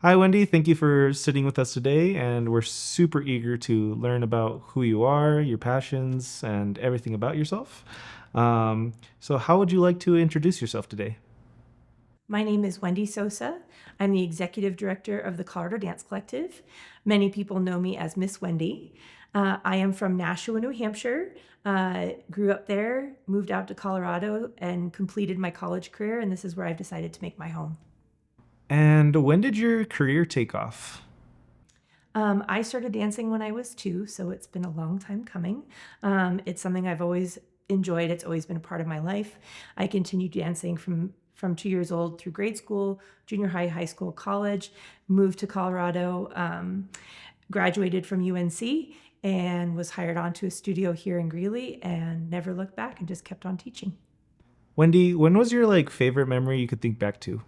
Hi, Wendy. Thank you for sitting with us today, and we're super eager to learn about who you are, your passions, and everything about yourself. So, how would you like to introduce yourself today? My name is Wendy Sosa. I'm the executive director of the Colorado Dance Collective. Many people know me as Miss Wendy. I am from Nashua, New Hampshire. Grew up there, moved out to Colorado, and completed my college career, and this is where I've decided to make my home. And when did your career take off? I started dancing when I was 2, so it's been a long time coming. It's something I've always enjoyed. It's always been a part of my life. I continued dancing from 2 years old through grade school, junior high, high school, college, moved to Colorado, graduated from UNC, and was hired onto a studio here in Greeley and never looked back and just kept on teaching. Wendy, when was your favorite memory you could think back to?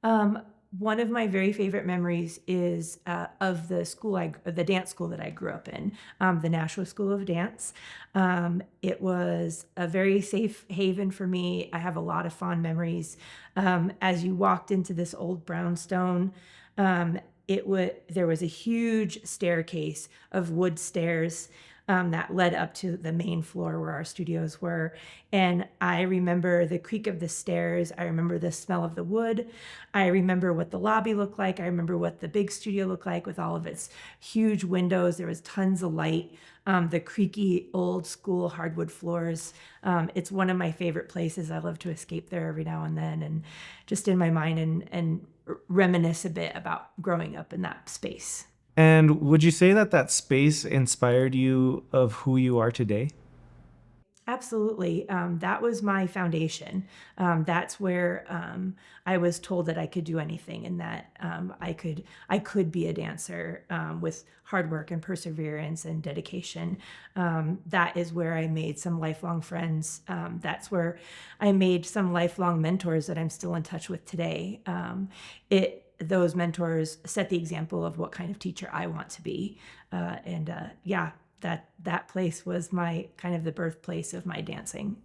Um, One of my very favorite memories is of the dance school that I grew up in, the Nashua School of Dance. It was a very safe haven for me. I have a lot of fond memories. As you walked into this old brownstone, there was a huge staircase of wood stairs that led up to the main floor where our studios were. And I remember the creak of the stairs. I remember the smell of the wood. I remember what the lobby looked like. I remember what the big studio looked like with all of its huge windows. There was tons of light. The creaky old school hardwood floors. It's one of my favorite places. I love to escape there every now and then and just in my mind and reminisce a bit about growing up in that space. And would you say that that space inspired you of who you are today? Absolutely. That was my foundation. That's where I was told that I could do anything and that I could be a dancer with hard work and perseverance and dedication. That is where I made some lifelong friends. That's where I made some lifelong mentors that I'm still in touch with today. Those mentors set the example of what kind of teacher I want to be. Yeah, that place was my kind of the birthplace of my dancing.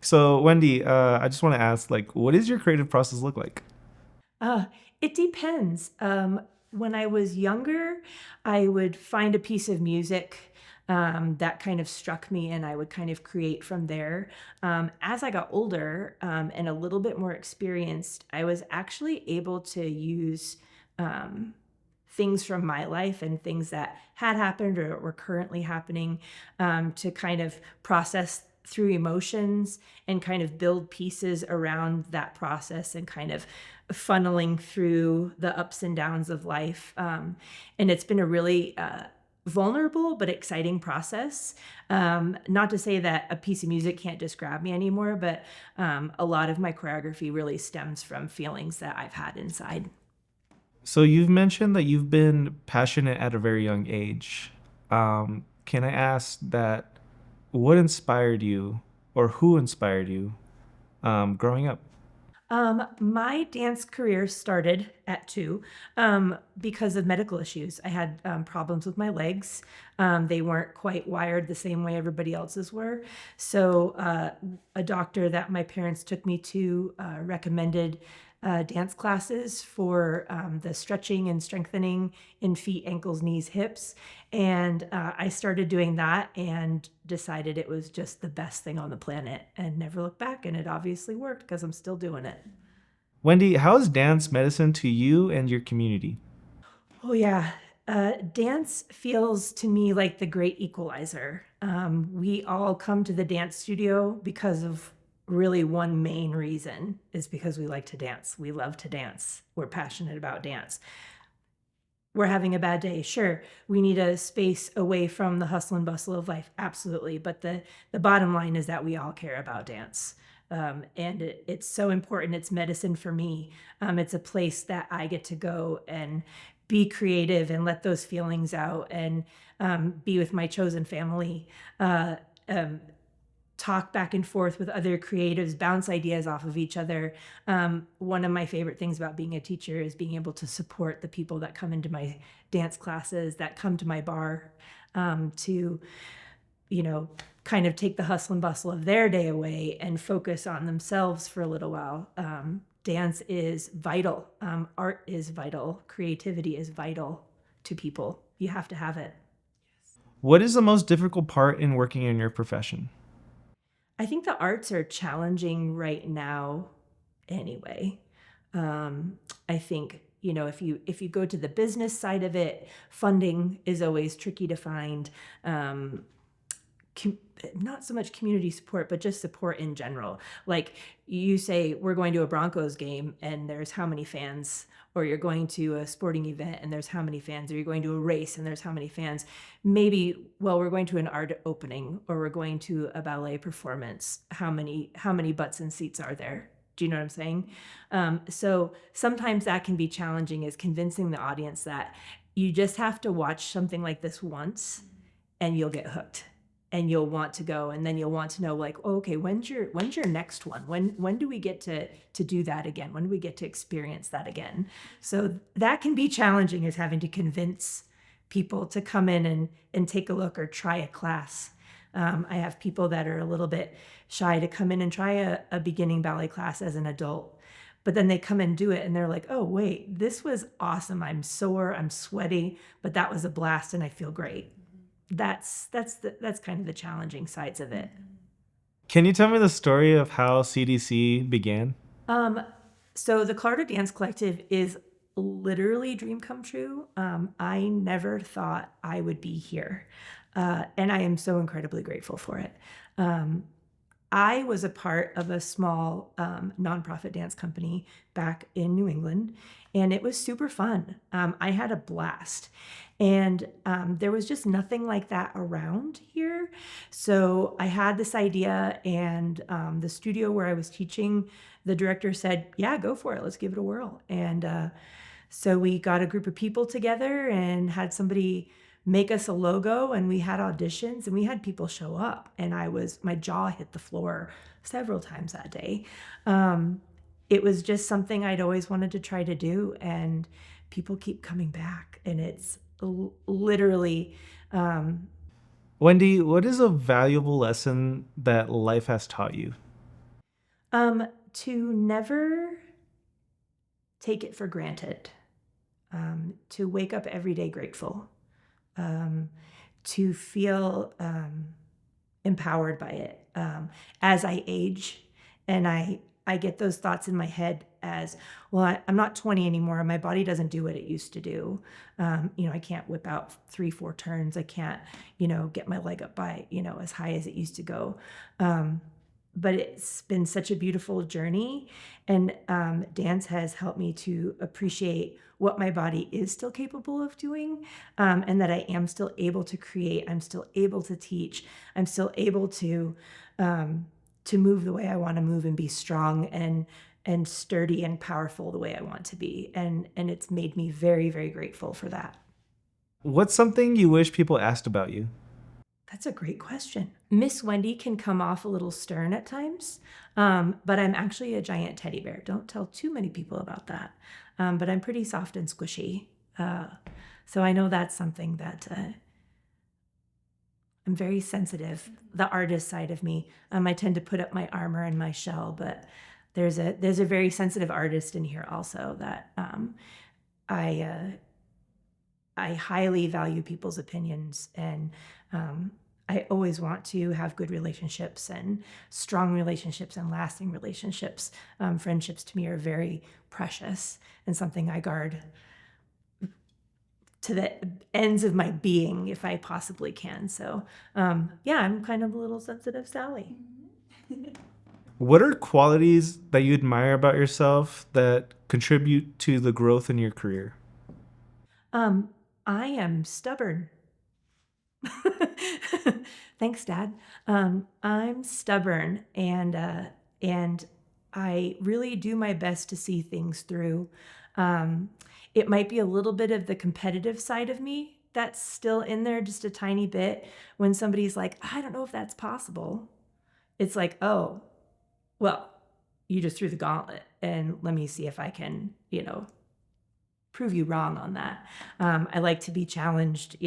So, Wendy, I just want to ask, what does your creative process look like? Uh, it depends. When I was younger, I would find a piece of music that kind of struck me, and I would kind of create from there. As I got older and a little bit more experienced, I was actually able to use um, things from my life and things that had happened or were currently happening to kind of process through emotions and kind of build pieces around that process and kind of funneling through the ups and downs of life. And it's been a really vulnerable but exciting process. Not to say that a piece of music can't just grab me anymore, but a lot of my choreography really stems from feelings that I've had inside. So, you've mentioned that you've been passionate at a very young age. Can I ask that what inspired you or who inspired you growing up? My dance career started at 2 because of medical issues. I had problems with my legs. They weren't quite wired the same way everybody else's were. So, a doctor that my parents took me to recommended dance classes for the stretching and strengthening in feet, ankles, knees, hips. And I started doing that and decided it was just the best thing on the planet and never looked back. And it obviously worked because I'm still doing it. Wendy, how is dance medicine to you and your community? Oh, yeah. Dance feels to me like the great equalizer. We all come to the dance studio because of really one main reason is because we like to dance. We love to dance. We're passionate about dance. We're having a bad day. Sure, we need a space away from the hustle and bustle of life. Absolutely. But the bottom line is that we all care about dance. And it's so important. It's medicine for me. It's a place that I get to go and be creative and let those feelings out and be with my chosen family. Uh, um, Talk back and forth with other creatives, bounce ideas off of each other. One of my favorite things about being a teacher is being able to support the people that come into my dance classes, that come to my bar, to, you know, kind of take the hustle and bustle of their day away and focus on themselves for a little while. dance is vital. Art is vital. Creativity is vital to people. You have to have it. What is the most difficult part in working in your profession? I think the arts are challenging right now anyway. I think, if you go to the business side of it, funding is always tricky to find. Um, Not so much community support, but just support in general. Like you say, we're going to a Broncos game and there's how many fans, or you're going to a sporting event and there's how many fans, or you're going to a race and there's how many fans. Maybe, well, we're going to an art opening or we're going to a ballet performance. How many butts and seats are there? Do you know what I'm saying? So sometimes that can be challenging, is convincing the audience that you just have to watch something like this once and you'll get hooked and you'll want to go, and then you'll want to know, like, oh, okay, when's your next one? When do we get to do that again? When do we get to experience that again? So that can be challenging, is having to convince people to come in and take a look or try a class. I have people that are a little bit shy to come in and try a beginning ballet class as an adult. But then they come and do it and they're like, oh, wait, this was awesome. I'm sore, I'm sweaty, but that was a blast and I feel great. That's kind of the challenging sides of it. Can you tell me the story of how CDC began? So the Clarda Dance Collective is literally dream come true. I never thought I would be here. And I am so incredibly grateful for it. I was a part of a small nonprofit dance company back in New England, and it was super fun. I had a blast. And there was just nothing like that around here. So I had this idea, and the studio where I was teaching, the director said, yeah, go for it. Let's give it a whirl. And so we got a group of people together and had somebody make us a logo, and we had auditions and we had people show up, and my jaw hit the floor several times that day. It was just something I'd always wanted to try to do, and people keep coming back, and it's literally. Wendy, what is a valuable lesson that life has taught you? To never take it for granted, to wake up every day grateful, to feel empowered by it. As I age and I get those thoughts in my head as, well, I'm not 20 anymore. My body doesn't do what it used to do. I can't whip out 3-4 turns. I can't, get my leg up by, as high as it used to go. But it's been such a beautiful journey, and dance has helped me to appreciate what my body is still capable of doing, and that I am still able to create. I'm still able to teach. I'm still able to move the way I want to move and be strong and sturdy and powerful the way I want to be. And it's made me very, very grateful for that. What's something you wish people asked about you? That's a great question. Miss Wendy can come off a little stern at times, but I'm actually a giant teddy bear. Don't tell too many people about that. But I'm pretty soft and squishy. So I know that's something that I'm very sensitive. The artist side of me, I tend to put up my armor and my shell, but there's a very sensitive artist in here also that I highly value people's opinions, and I always want to have good relationships and strong relationships and lasting relationships. Friendships to me are very precious and something I guard to the ends of my being if I possibly can. So yeah, I'm kind of a little sensitive Sally. What are qualities that you admire about yourself that contribute to the growth in your career? I am stubborn. Thanks, Dad. I'm stubborn, and I really do my best to see things through. It might be a little bit of the competitive side of me that's still in there, just a tiny bit. When somebody's like, I don't know if that's possible, it's like, oh, well, you just threw the gauntlet, and let me see if I can, prove you wrong on that. I like to be challenged.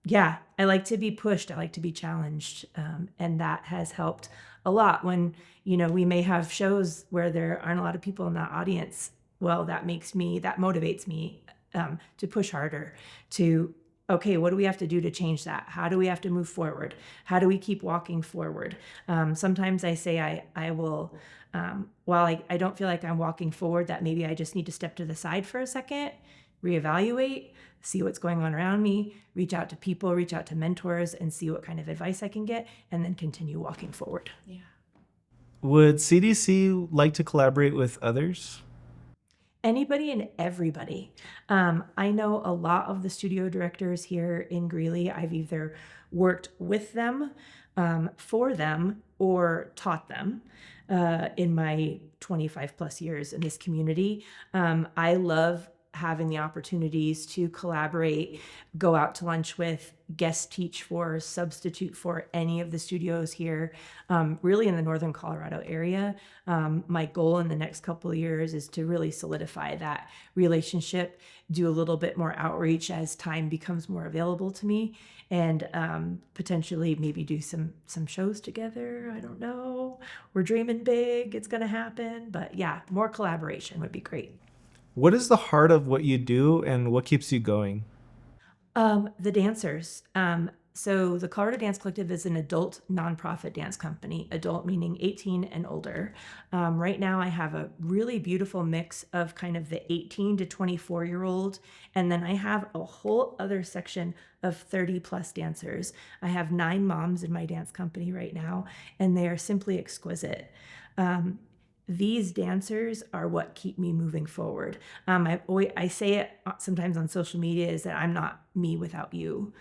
Yeah, I like to be pushed. I like to be challenged. And that has helped a lot when, we may have shows where there aren't a lot of people in that audience. Well, that motivates me to push harder, to, okay, what do we have to do to change that? How do we have to move forward? How do we keep walking forward? Sometimes I say I will, while I don't feel like I'm walking forward, that maybe I just need to step to the side for a second, reevaluate, see what's going on around me, reach out to people, reach out to mentors, and see what kind of advice I can get, and then continue walking forward. Yeah. Would CDC like to collaborate with others? Anybody and everybody. I know a lot of the studio directors here in Greeley. I've either worked with them, for them, or taught them in my 25 plus years in this community. I love having the opportunities to collaborate, go out to lunch with, guest teach for, substitute for any of the studios here, really in the Northern Colorado area. My goal in the next couple of years is to really solidify that relationship, do a little bit more outreach as time becomes more available to me, and potentially maybe do some shows together. I don't know. We're dreaming big. It's going to happen. But yeah, more collaboration would be great. What is the heart of what you do and what keeps you going? The dancers. So the Colorado Dance Collective is an adult nonprofit dance company, adult meaning 18 and older. Right now I have a really beautiful mix of kind of the 18 to 24-year-old, and then I have a whole other section of 30 plus dancers. I have 9 moms in my dance company right now, and they are simply exquisite. These dancers are what keep me moving forward. I say it sometimes on social media, is that I'm not me without you.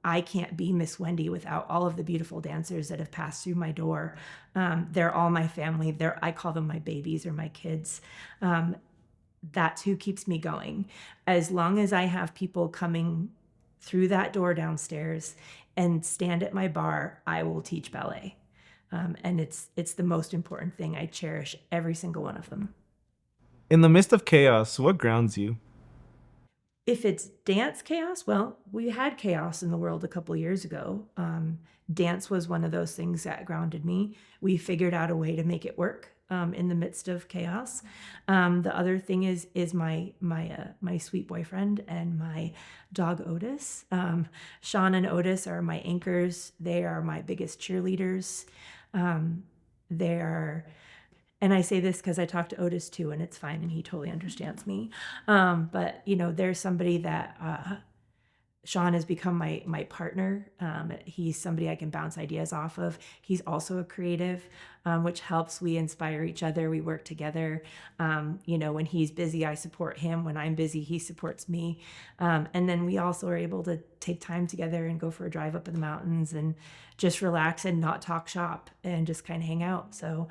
I can't be Miss Wendy without all of the beautiful dancers that have passed through my door. They're all my family. I call them my babies or my kids. That's who keeps me going. As long as I have people coming through that door downstairs and stand at my bar, I will teach ballet. And it's the most important thing. I cherish every single one of them. In the midst of chaos, what grounds you? If it's dance chaos, well, we had chaos in the world a couple years ago. Dance was one of those things that grounded me. We figured out a way to make it work in the midst of chaos. The other thing is my sweet boyfriend and my dog Otis. Sean and Otis are my anchors. They are my biggest cheerleaders. They are, and I say this because I talk to Otis too, and it's fine, and he totally understands me. But there's somebody that Sean has become my partner. He's somebody I can bounce ideas off of. He's also a creative, which helps. We inspire each other. We work together. When he's busy, I support him. When I'm busy, he supports me. And then we also are able to take time together and go for a drive up in the mountains and just relax and not talk shop and just kind of hang out. So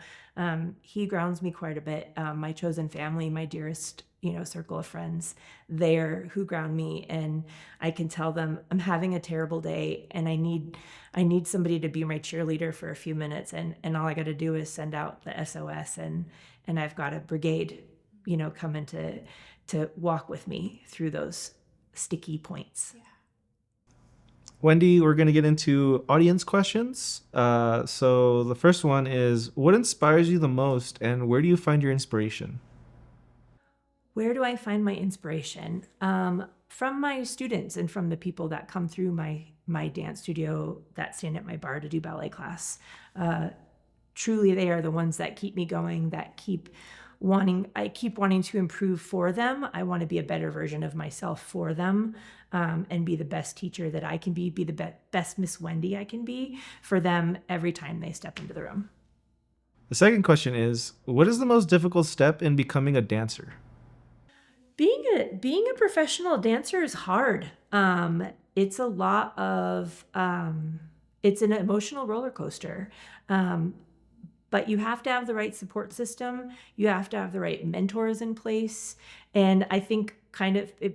he grounds me quite a bit. My chosen family, my dearest circle of friends, they're who ground me, and I can tell them I'm having a terrible day and I need somebody to be my cheerleader for a few minutes, and all I got to do is send out the SOS, and I've got a brigade coming to walk with me through those sticky points. Yeah. Wendy, we're going to get into audience questions. So the first one is, what inspires you the most and where do you find your inspiration? Where do I find my inspiration? From my students and from the people that come through my dance studio that stand at my bar to do ballet class. Truly, they are the ones that keep me going, that I keep wanting to improve for them. I want to be a better version of myself for them, and be the best teacher that I can be the best Miss Wendy I can be for them every time they step into the room. The second question is, what is the most difficult step in becoming a dancer? Being a professional dancer is hard. It's a lot of it's an emotional roller coaster. But you have to have the right support system. You have to have the right mentors in place. And I think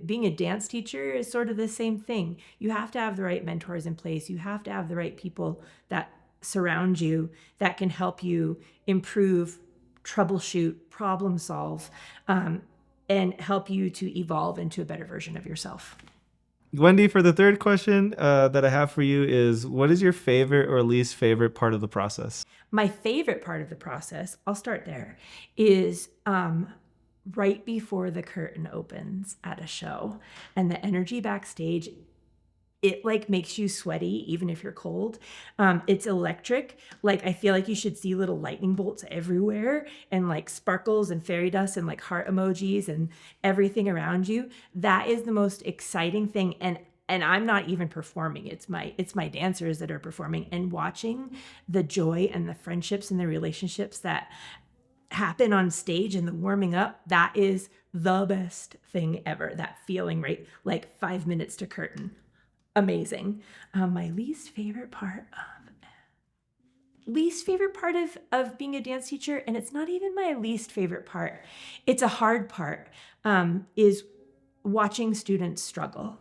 being a dance teacher is sort of the same thing. You have to have the right mentors in place. You have to have the right people that surround you that can help you improve, troubleshoot, problem solve, and help you to evolve into a better version of yourself. Wendy, for the third question that I have for you is, what is your favorite or least favorite part of the process? My favorite part of the process, I'll start there, is right before the curtain opens at a show and the energy backstage. It like makes you sweaty even if you're cold. It's electric. Like I feel like you should see little lightning bolts everywhere and like sparkles and fairy dust and like heart emojis and everything around you. That is the most exciting thing. And I'm not even performing. It's my dancers that are performing, and watching the joy and the friendships and the relationships that happen on stage and the warming up. That is the best thing ever. That feeling, right? Like 5 minutes to curtain, amazing. My least favorite part of being a dance teacher, and it's not even my least favorite part, it's a hard part, is watching students struggle.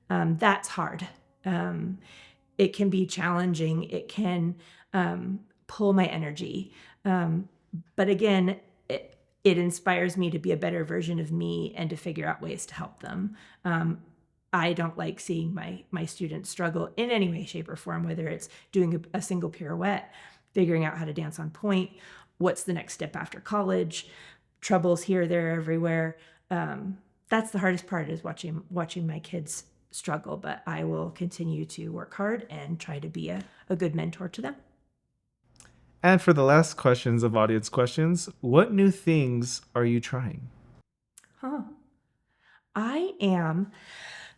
That's hard. It can be challenging. It can pull my energy. But again, it inspires me to be a better version of me and to figure out ways to help them. I don't like seeing my students struggle in any way, shape, or form, whether it's doing a single pirouette, figuring out how to dance on point, what's the next step after college, troubles here, there, everywhere. That's the hardest part, is watching my kids struggle, but I will continue to work hard and try to be a good mentor to them. And for the last questions of audience questions, what new things are you trying? I am.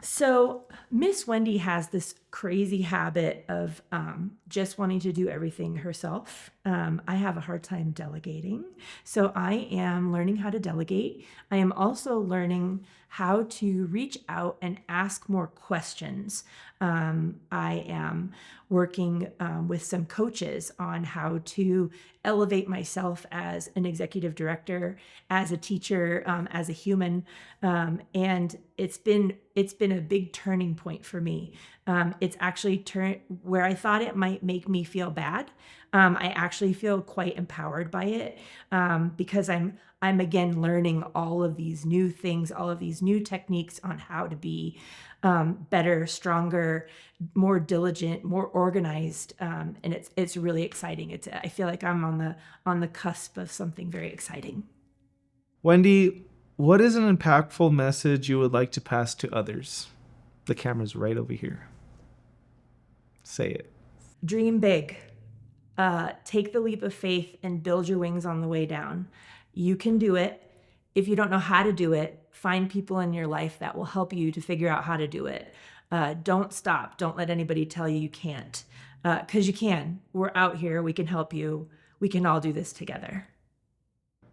So Miss Wendy has this crazy habit of just wanting to do everything herself. I have a hard time delegating. So I am learning how to delegate. I am also learning how to reach out and ask more questions. I am working with some coaches on how to elevate myself as an executive director, as a teacher, as a human, and it's been a big turning point for me. It's actually where I thought it might make me feel bad. I actually feel quite empowered by it, because I'm again learning all of these new things, all of these new techniques on how to be better, stronger, more diligent, more organized, and it's really exciting. I feel like I'm on the cusp of something very exciting. Wendy, what is an impactful message you would like to pass to others? The camera's right over here. Say it. Dream big. Take the leap of faith and build your wings on the way down. You can do it. If you don't know how to do it, find people in your life that will help you to figure out how to do it. Don't stop. Don't let anybody tell you you can't, because you can. We're out here. We can help you. We can all do this together.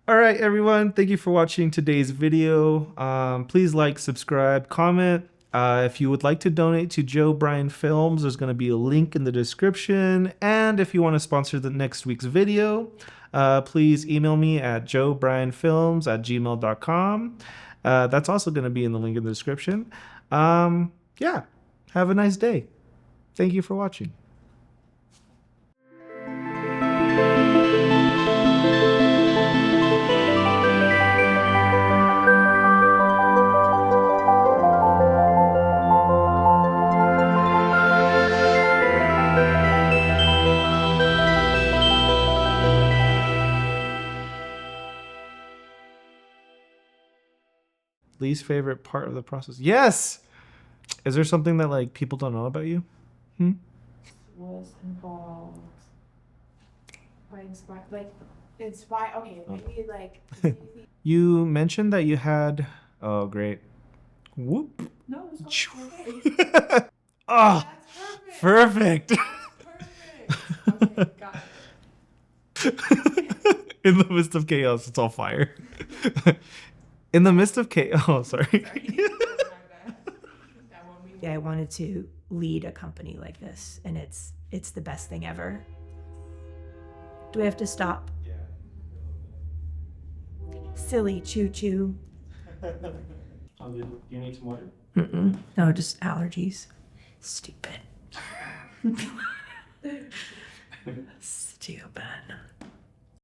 All right, everyone. Thank you for watching today's video. Please like, subscribe, comment. If you would like to donate to Joe Bryan Films, there's going to be a link in the description. And if you want to sponsor the next week's video, please email me at joebrayanfilms@gmail.com. That's also going to be in the link in the description. Yeah, have a nice day. Thank you for watching. Least favorite part of the process? Yes. Is there something that like people don't know about you? Was involved by inspire. Okay, maybe like. You mentioned that you had. Oh, great. Whoop. No, it's okay. Oh, That's perfect. Perfect. Okay, got it. In the midst of chaos, it's all fire. In the midst of chaos. Oh, sorry. I wanted to lead a company like this, and it's the best thing ever. Do I have to stop? Yeah. Silly choo-choo. Do you need some water? No, just allergies. Stupid.